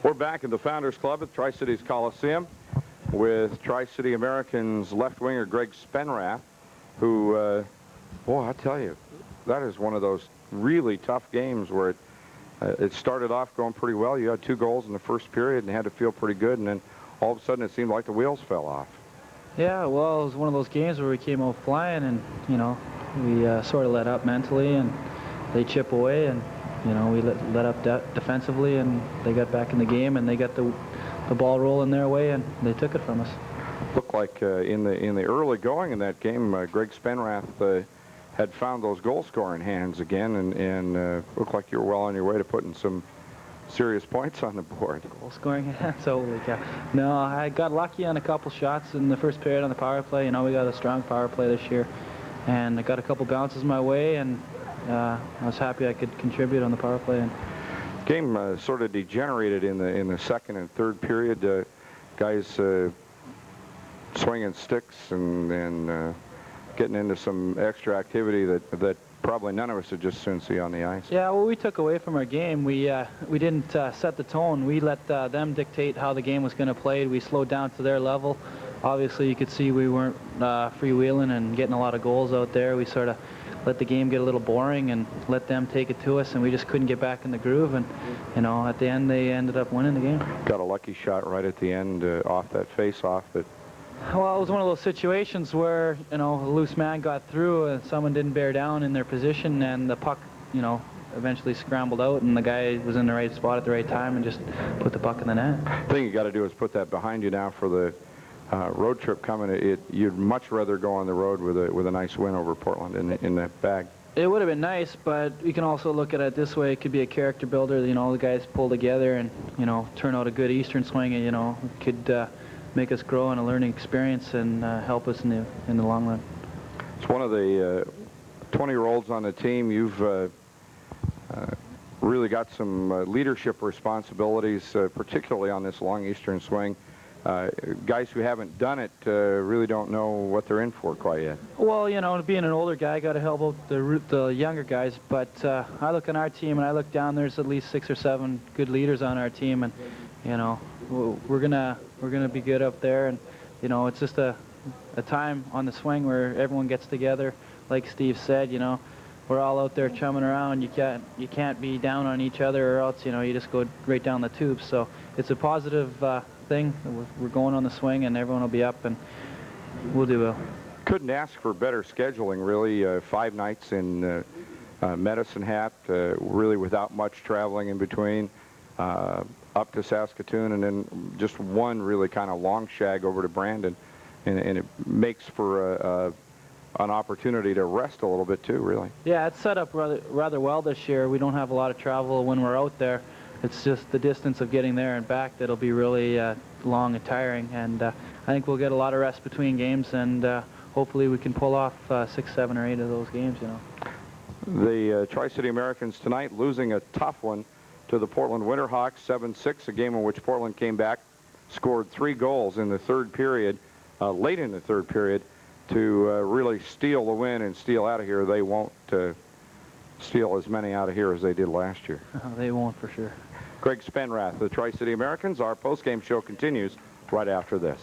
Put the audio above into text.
We're back in the Founders Club at Tri-Cities Coliseum with Tri-City Americans left winger Greg Spenrath, who, boy, I tell you, that is one of those really tough games where it started off going pretty well. You had 2 goals in the first period and had to feel pretty good, and then all of a sudden it seemed like the wheels fell off. Yeah, well, it was one of those games where we came out flying, and, you know, we sort of let up mentally, and they chip away, and, you know, we let up defensively, and they got back in the game, and they got the ball rolling their way, and they took it from us. Looked like in the early going in that game, Greg Spenrath had found those goal-scoring hands again, and looked like you were well on your way to putting some serious points on the board. Goal-scoring hands, holy cow. No, I got lucky on a couple shots in the first period on the power play. You know, we got a strong power play this year, and I got a couple bounces my way, and I was happy I could contribute on the power play. And game sort of degenerated in the second and third period. Guys swinging sticks and getting into some extra activity that probably none of us would just soon see on the ice. Yeah, well, we took away from our game. We didn't set the tone. We let them dictate how the game was going to play. We slowed down to their level. Obviously, you could see we weren't freewheeling and getting a lot of goals out there. We sort of let the game get a little boring and let them take it to us, and we just couldn't get back in the groove. And, you know, at the end, they ended up winning the game. Got a lucky shot right at the end off that face-off. Well, it was one of those situations where, you know, a loose man got through and someone didn't bear down in their position, and the puck, you know, eventually scrambled out, and the guy was in the right spot at the right time and just put the puck in the net. The thing you got to do is put that behind you now for the road trip coming. You'd much rather go on the road with a nice win over Portland in that bag. It would have been nice, but we can also look at it this way. It could be a character builder. You know, the guys pull together and, you know, turn out a good Eastern swing, and, you know, could make us grow in a learning experience and help us in the long run. It's one of the 20-year-olds on the team. You've really got some leadership responsibilities, particularly on this long Eastern swing. Guys who haven't done it really don't know what they're in for quite yet. Well, you know, being an older guy, I got to help out the younger guys. But I look on our team and I look down. There's at least 6 or 7 good leaders on our team, and, you know, we're gonna be good up there. And, you know, it's just a time on the swing where everyone gets together. Like Steve said, you know, we're all out there chumming around. You can't be down on each other, or else, you know, you just go right down the tube. So it's a positive thing. We're going on the swing, and everyone will be up, and we'll do well. Couldn't ask for better scheduling, really. 5 nights in Medicine Hat, really without much traveling in between, up to Saskatoon, and then just one really kind of long shag over to Brandon, and it makes for an opportunity to rest a little bit too, really. Yeah, it's set up rather well this year. We don't have a lot of travel when we're out there. It's just the distance of getting there and back that'll be really long and tiring, and I think we'll get a lot of rest between games, and hopefully we can pull off 6, 7, or 8 of those games, you know. The Tri-City Americans tonight losing a tough one to the Portland Winterhawks, 7-6, a game in which Portland came back, scored 3 goals in the third period, late in the third period, to really steal the win and steal out of here. They won't steal as many out of here as they did last year. They won't, for sure. Greg Spenrath, the Tri-City Americans. Our post-game show continues right after this.